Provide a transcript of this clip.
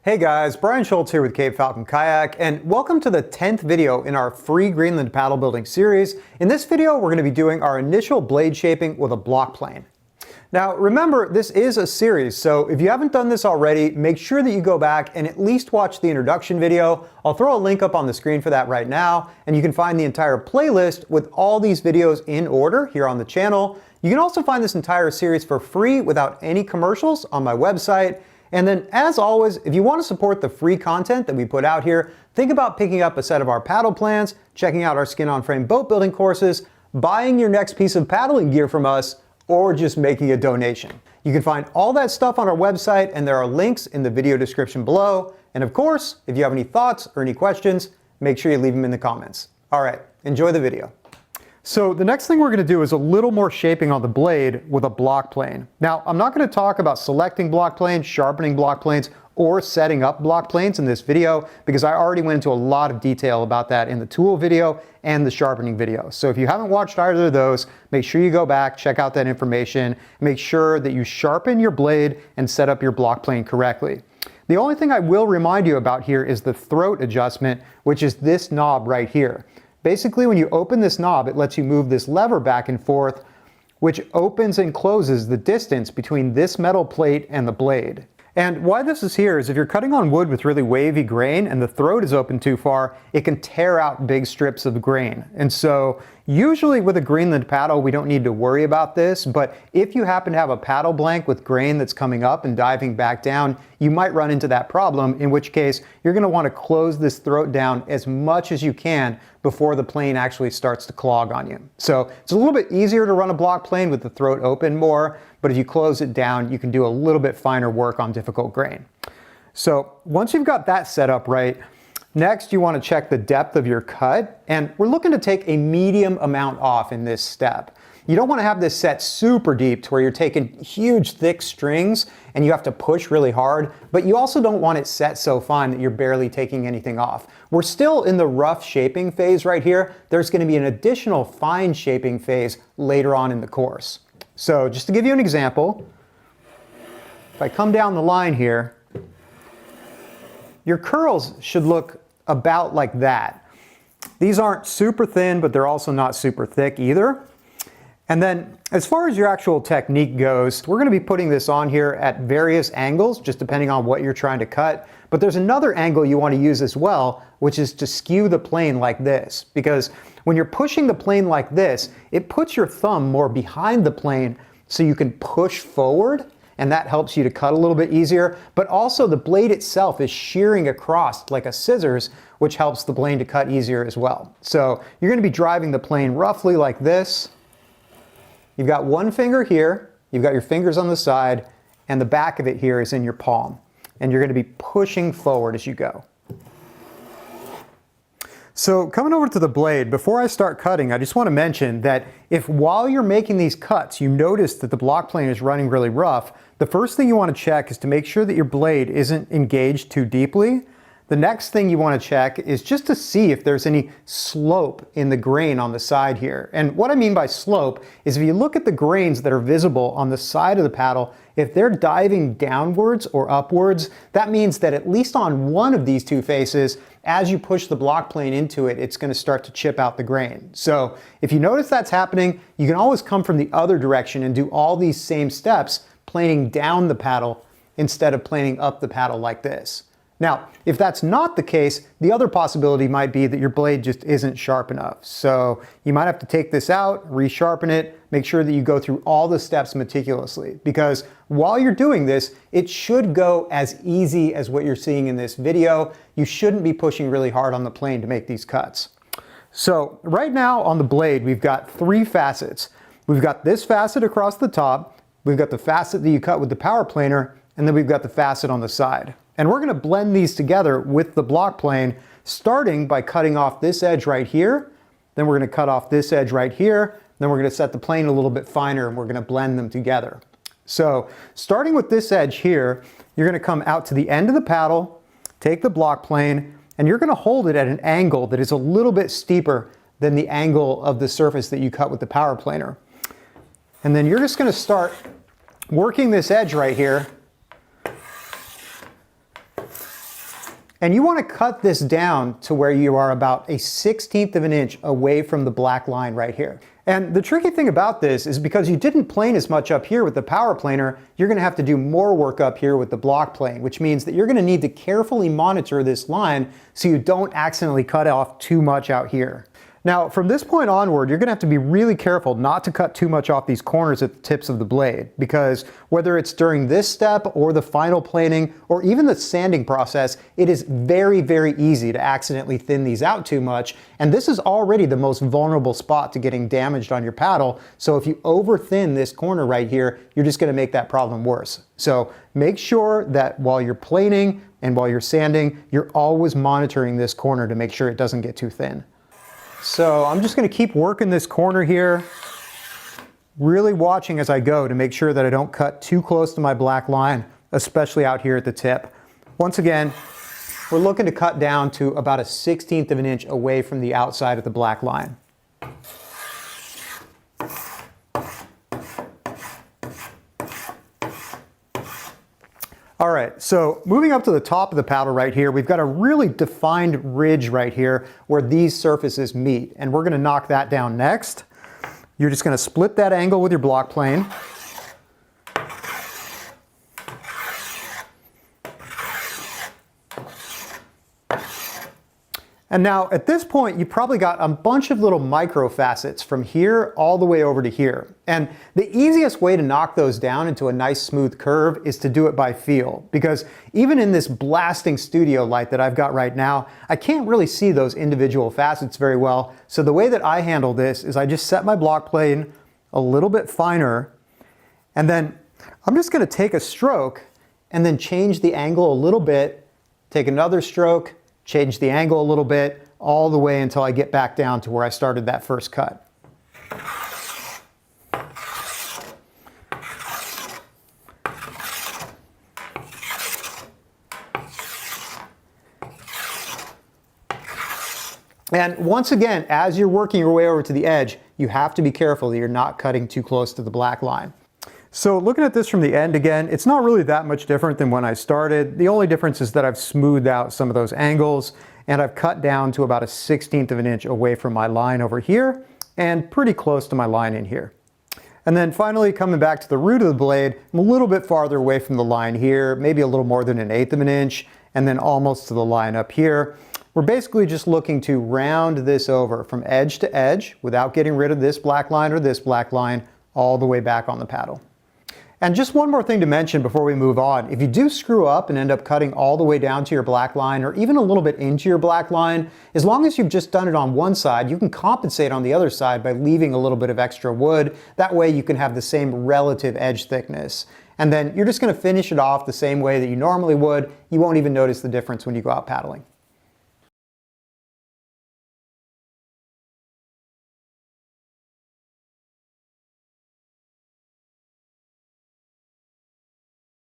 Hey guys, Brian Schultz here with Falcon Kayak, and welcome to the 10th video in our free Greenland paddle building series. In this video, we're going to be doing our initial blade shaping with a block plane. Now remember, this is a series, so if you haven't done this already, make sure that you go back and at least watch the introduction video. I'll throw a link up on the screen for that right now, and you can find the entire playlist with all these videos in order here on the channel. You can also find this entire series for free without any commercials on my website. And then, as always, if you want to support the free content that we put out here, think about picking up a set of our paddle plans, checking out our skin-on-frame boat building courses, buying your next piece of paddling gear from us, or just making a donation. You can find all that stuff on our website, and there are links in the video description below. And of course, if you have any thoughts or any questions, make sure you leave them in the comments. All right, enjoy the video. So the next thing we're going to do is a little more shaping on the blade with a block plane. Now, I'm not going to talk about selecting block planes, sharpening block planes, or setting up block planes in this video because I already went into a lot of detail about that in the tool video and the sharpening video. So if you haven't watched either of those, make sure you go back, check out that information, make sure that you sharpen your blade and set up your block plane correctly. The only thing I will remind you about here is the throat adjustment, which is this knob right here. Basically, when you open this knob, it lets you move this lever back and forth, which opens and closes the distance between this metal plate and the blade. And why this is here is if you're cutting on wood with really wavy grain and the throat is open too far, it can tear out big strips of grain. And so usually with a Greenland paddle, we don't need to worry about this, but if you happen to have a paddle blank with grain that's coming up and diving back down, you might run into that problem, in which case you're going to want to close this throat down as much as you can before the plane actually starts to clog on you. So it's a little bit easier to run a block plane with the throat open more, but if you close it down, you can do a little bit finer work on difficult grain. So once you've got that set up right, next you want to check the depth of your cut, and we're looking to take a medium amount off in this step. You don't want to have this set super deep to where you're taking huge thick strings and you have to push really hard, but you also don't want it set so fine that you're barely taking anything off. We're still in the rough shaping phase right here. There's going to be an additional fine shaping phase later on in the course. So just to give you an example, if I come down the line here, your curls should look about like that. These aren't super thin, but they're also not super thick either. And then as far as your actual technique goes, we're going to be putting this on here at various angles, just depending on what you're trying to cut. But there's another angle you want to use as well, which is to skew the plane like this. Because when you're pushing the plane like this, it puts your thumb more behind the plane so you can push forward, and that helps you to cut a little bit easier. But also the blade itself is shearing across like a scissors, which helps the blade to cut easier as well. So you're going to be driving the plane roughly like this. You've got one finger here, you've got your fingers on the side, and the back of it here is in your palm. And you're going to be pushing forward as you go. So coming over to the blade, before I start cutting, I just want to mention that if while you're making these cuts, you notice that the block plane is running really rough, the first thing you want to check is to make sure that your blade isn't engaged too deeply. The next thing you want to check is just to see if there's any slope in the grain on the side here. And what I mean by slope is if you look at the grains that are visible on the side of the paddle, if they're diving downwards or upwards, that means that at least on one of these two faces, as you push the block plane into it, it's going to start to chip out the grain. So if you notice that's happening, you can always come from the other direction and do all these same steps, planing down the paddle instead of planing up the paddle like this. Now, if that's not the case, the other possibility might be that your blade just isn't sharp enough. So you might have to take this out, resharpen it, make sure that you go through all the steps meticulously. Because while you're doing this, it should go as easy as what you're seeing in this video. You shouldn't be pushing really hard on the plane to make these cuts. So right now on the blade, we've got three facets. We've got this facet across the top, we've got the facet that you cut with the power planer, and then we've got the facet on the side. And we're going to blend these together with the block plane, starting by cutting off this edge right here. Then we're going to cut off this edge right here. Then we're going to set the plane a little bit finer and we're going to blend them together. So starting with this edge here, you're going to come out to the end of the paddle, take the block plane, and you're going to hold it at an angle that is a little bit steeper than the angle of the surface that you cut with the power planer. And then you're just going to start working this edge right here And you want to cut this down to where you are about 1/16 of an inch away from the black line right here. And the tricky thing about this is because you didn't plane as much up here with the power planer, you're going to have to do more work up here with the block plane, which means that you're going to need to carefully monitor this line so you don't accidentally cut off too much out here. Now, from this point onward, you're going to have to be really careful not to cut too much off these corners at the tips of the blade, because whether it's during this step or the final planing or even the sanding process, it is very, very easy to accidentally thin these out too much. And this is already the most vulnerable spot to getting damaged on your paddle. So if you over thin this corner right here, you're just going to make that problem worse. So make sure that while you're planing and while you're sanding, you're always monitoring this corner to make sure it doesn't get too thin. So I'm just going to keep working this corner here, really watching as I go to make sure that I don't cut too close to my black line, especially out here at the tip. Once again, we're looking to cut down to about 1/16 of an inch away from the outside of the black line. All right, so moving up to the top of the paddle right here, we've got a really defined ridge right here where these surfaces meet, and we're gonna knock that down next. You're just gonna split that angle with your block plane. And now at this point, you probably got a bunch of little micro facets from here all the way over to here. And the easiest way to knock those down into a nice smooth curve is to do it by feel, because even in this blasting studio light that I've got right now, I can't really see those individual facets very well. So the way that I handle this is I just set my block plane a little bit finer, and then I'm just gonna take a stroke and then change the angle a little bit, take another stroke, change the angle a little bit, all the way until I get back down to where I started that first cut. And once again, as you're working your way over to the edge, you have to be careful that you're not cutting too close to the black line. So looking at this from the end again, it's not really that much different than when I started. The only difference is that I've smoothed out some of those angles, and I've cut down to about 1/16 of an inch away from my line over here and pretty close to my line in here. And then finally coming back to the root of the blade, I'm a little bit farther away from the line here, maybe a little more than 1/8 of an inch, and then almost to the line up here. We're basically just looking to round this over from edge to edge without getting rid of this black line or this black line all the way back on the paddle. And just one more thing to mention before we move on. If you do screw up and end up cutting all the way down to your black line or even a little bit into your black line, as long as you've just done it on one side, you can compensate on the other side by leaving a little bit of extra wood. That way you can have the same relative edge thickness. And then you're just going to finish it off the same way that you normally would. You won't even notice the difference when you go out paddling.